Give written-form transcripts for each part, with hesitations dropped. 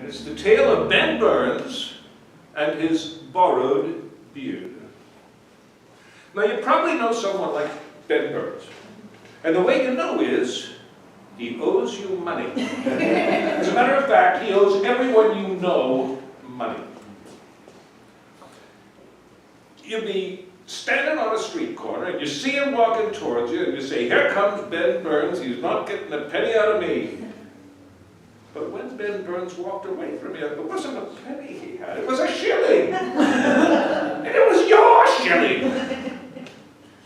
And it's the tale of Ben Burns and his borrowed beard. Now, you probably know someone like Ben Burns. And the way you know is, he owes you money. As a matter of fact, he owes everyone you know money. You'll be standing on a street corner, and you see him walking towards you, and you say, "Here comes Ben Burns, he's not getting a penny out of me." But when Ben Burns walked away from you, it wasn't a penny he had, it was a shilling. And it was your shilling.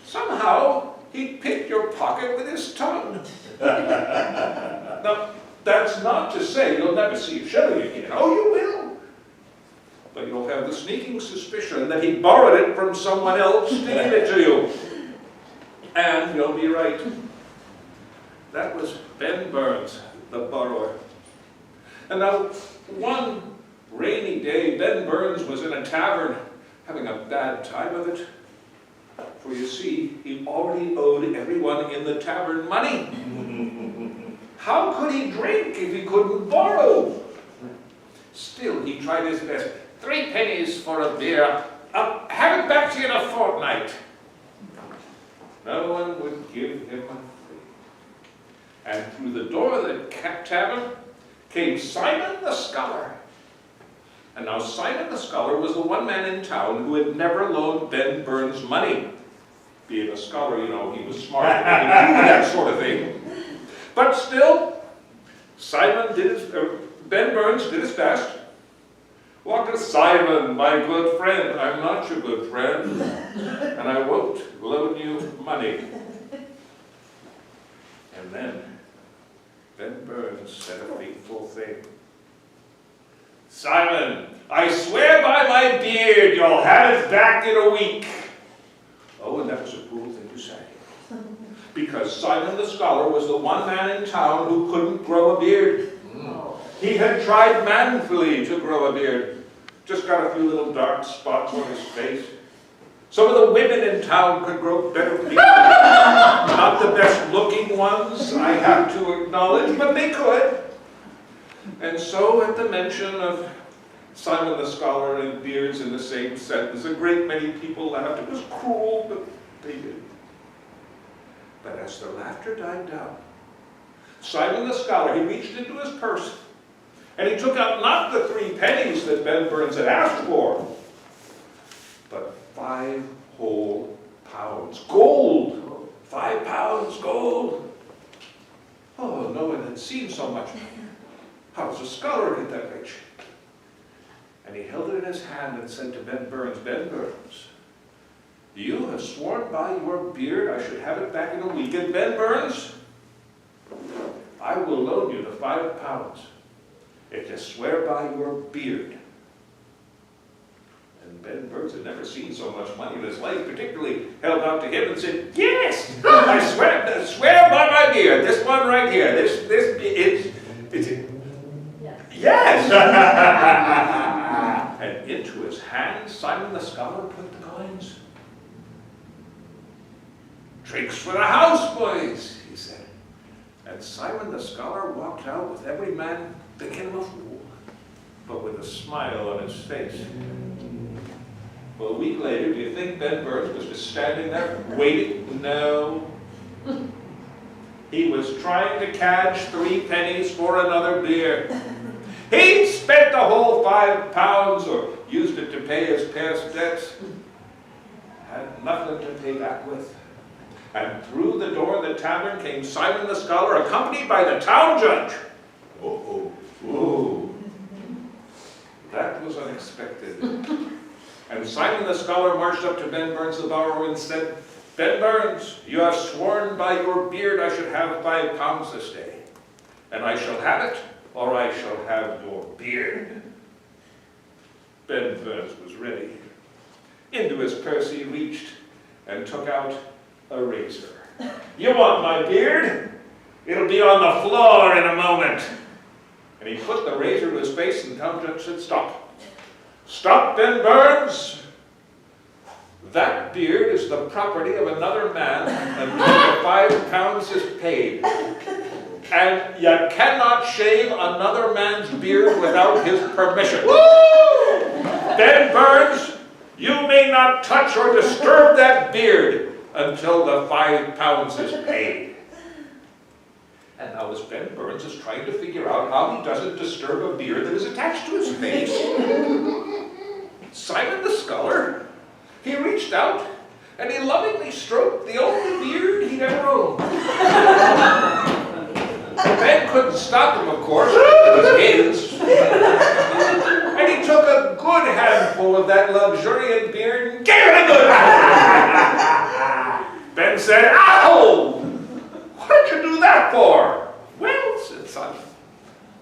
Somehow, he picked your pocket with his tongue. Now, that's not to say you'll never see a shilling again. Oh, you will. But you'll have the sneaking suspicion that he borrowed it from someone else to give it to you. And you'll be right. That was Ben Burns, the borrower. And now, one rainy day, Ben Burns was in a tavern having a bad time of it. For you see, he already owed everyone in the tavern money. How could he drink if he couldn't borrow? Still, he tried his best. 3 pennies for a beer. I'll have it back to you in a fortnight. No one would give him a free. And through the door of the tavern came Simon the Scholar. And now Simon the Scholar was the one man in town who had never loaned Ben Burns money. Being a scholar, you know, he was smart, he could do that sort of thing. But still, Ben Burns did his best. Walked to Simon, my good friend, I'm not your good friend, and I won't loan you money. And then Ben Burns said a fateful thing. "Simon, I swear by my beard you'll have it back in a week." Oh, and that was a cruel thing to say. Because Simon the Scholar was the one man in town who couldn't grow a beard. He had tried manfully to grow a beard. Just got a few little dark spots on his face. Some of the women in town could grow better beards. Not the best looking ones, I have to acknowledge, but they could. And so at the mention of Simon the Scholar and beards in the same sentence, a great many people laughed. It was cruel, but they did. But as the laughter died down, Simon the Scholar, he reached into his purse, and he took out not the 3 pennies that Ben Burns had asked for, but 5 whole pounds. Gold! 5 pounds gold! Oh, no one had seen so much money. How does a scholar get that rich? And he held it in his hand and said to Ben Burns, "Ben Burns, you have sworn by your beard I should have it back in a week. And Ben Burns, I will loan you the 5 pounds if you swear by your beard." And Ben Burns had never seen so much money in his life, particularly held out to him and said, "Yes, I swear by my beard. This one right here. Yes." And into his hand, Simon the Scholar put the coins. "Drinks for the house, boys," he said. And Simon the Scholar walked out with every man thinking him a fool, but with a smile on his face. Well, a week later, do you think Ben Burns was just standing there waiting? No. He was trying to catch 3 pennies for another beer. He'd spent the whole 5 pounds or used it to pay his past debts. Had nothing to pay back with. And through the door of the tavern came Simon the Scholar, accompanied by the town judge. Oh. That was unexpected. And Simon the Scholar marched up to Ben Burns the borrower and said, "Ben Burns, you have sworn by your beard I should have 5 pounds this day. And I shall have it, or I shall have your beard." Ben Burns was ready. Into his purse he reached and took out a razor. "You want my beard? It'll be on the floor in a moment." And he put the razor to his face, and the town judge said, "Stop. Stop, Ben Burns. That beard is the property of another man until the 5 pounds is paid. And you cannot shave another man's beard without his permission. Ben Burns, you may not touch or disturb that beard until the 5 pounds is paid. And now as Ben Burns is trying to figure out how he doesn't disturb a beard that is attached to his face, Simon the Sculler, he reached out and he lovingly stroked the only beard he'd ever owned. Ben couldn't stop him, of course, it was his. And he took a good handful of that luxuriant beard and gave it a good Ben said, "Ow! What'd you do that for?" "Well," said Simon,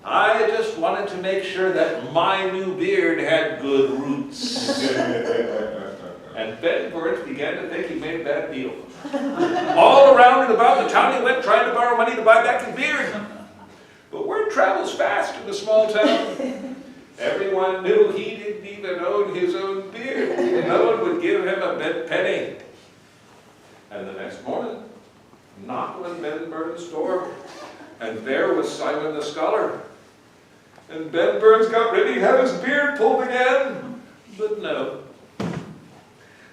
"I just wanted to make sure that my new beard had good roots." And Ben Burns began to think he made a bad deal. All around and about the town he went trying to borrow money to buy back his beard. But word travels fast in a small town. Everyone knew he didn't even own his own beard. No one would give him a penny. And the next morning, knocked on Ben Burns' door, and there was Simon the Sculler. And Ben Burns got ready to have his beard pulled again, but no.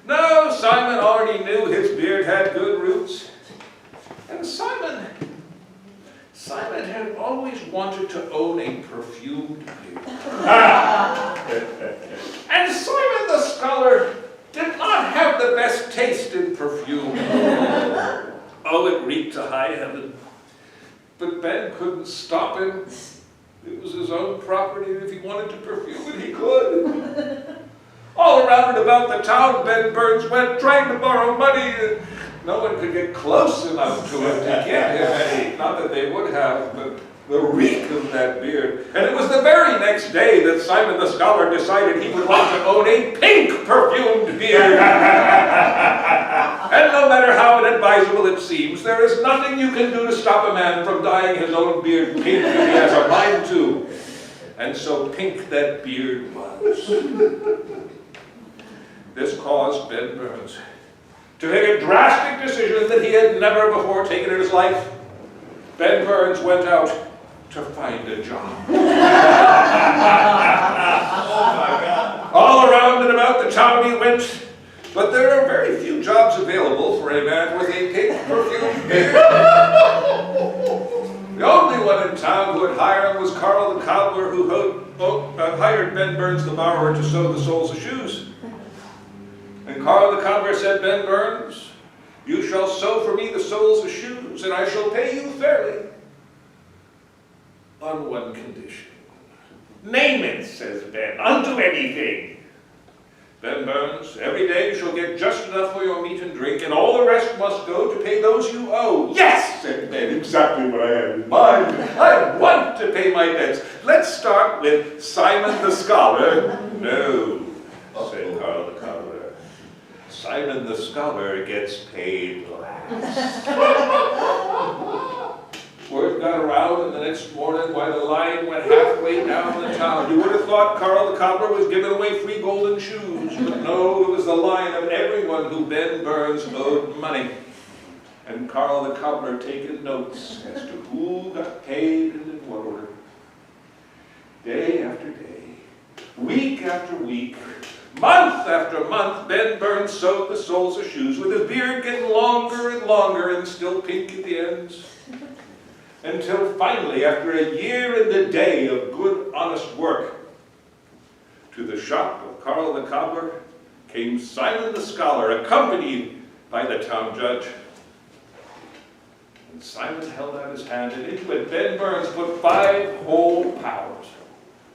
No, Simon already knew his beard had good roots. And Simon had always wanted to own a perfumed beard. And Simon the Sculler did not have the best taste in perfume. Oh, it reeked to high heaven. But Ben couldn't stop him. It was his own property, and if he wanted to perfume it, he could. All around and about the town, Ben Burns went trying to borrow money. No one could get close enough to him to give him any. Not that they would have, but the reek of that beard. And it was the very next day that Simon the Sculler decided he would like to own a pink perfumed beard. And no matter how inadvisable it seems, there is nothing you can do to stop a man from dyeing his own beard pink if he has a mind to. And so pink that beard was. This caused Ben Burns to make a drastic decision that he had never before taken in his life. Ben Burns went out to find a job. Oh my God. All around and about the town he went, but there are very few jobs available for a man with a pink perfumed beard. The only one in town who would hire him was Carl the cobbler, who hired Ben Burns the borrower to sew the soles of shoes. And Carl the cobbler said, "Ben Burns, you shall sew for me the soles of shoes, and I shall pay you fairly, on one condition." "Name it," says Ben. "I'll do anything." "Ben Burns, every day you shall get just enough for your meat and drink, and all the rest must go to pay those you owe." "Yes," said Ben, "exactly what I had in mind. I want to pay my debts. Let's start with Simon the Scholar." "No," said Carl the cobbler. "Simon the Scholar gets paid last." Word got around, and the next morning, while the line went halfway down the town, you would have thought Carl the cobbler was giving away free golden shoes, but no, it was the line of everyone who Ben Burns owed money. And Carl the cobbler taking notes as to who got paid and in what order. Day after day, week after week, month after month, Ben Burns sewed the soles of shoes, with his beard getting longer and longer and still pink at the ends. Until finally, after a year and a day of good, honest work, to the shop of Carl the cobbler came Simon the Scholar, accompanied by the town judge. And Simon held out his hand, and into it Ben Burns put 5 whole pounds.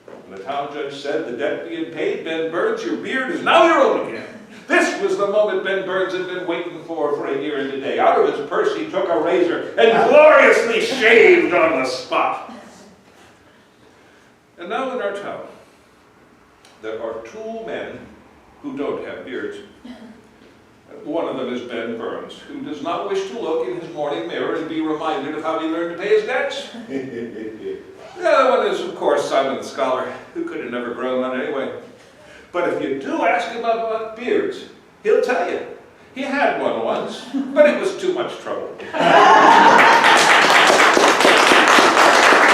And the town judge said, "The debt being paid, Ben Burns, your beard is now your own again." This was the moment Ben Burns had been waiting for a year and a day. Out of his purse he took a razor and gloriously shaved on the spot. And now in our town, there are 2 men who don't have beards. One of them is Ben Burns, who does not wish to look in his morning mirror and be reminded of how he learned to pay his debts. The other one is, of course, Simon the Scholar, who could have never grown one anyway. But if you do ask him about beards, he'll tell you. He had one once, but it was too much trouble.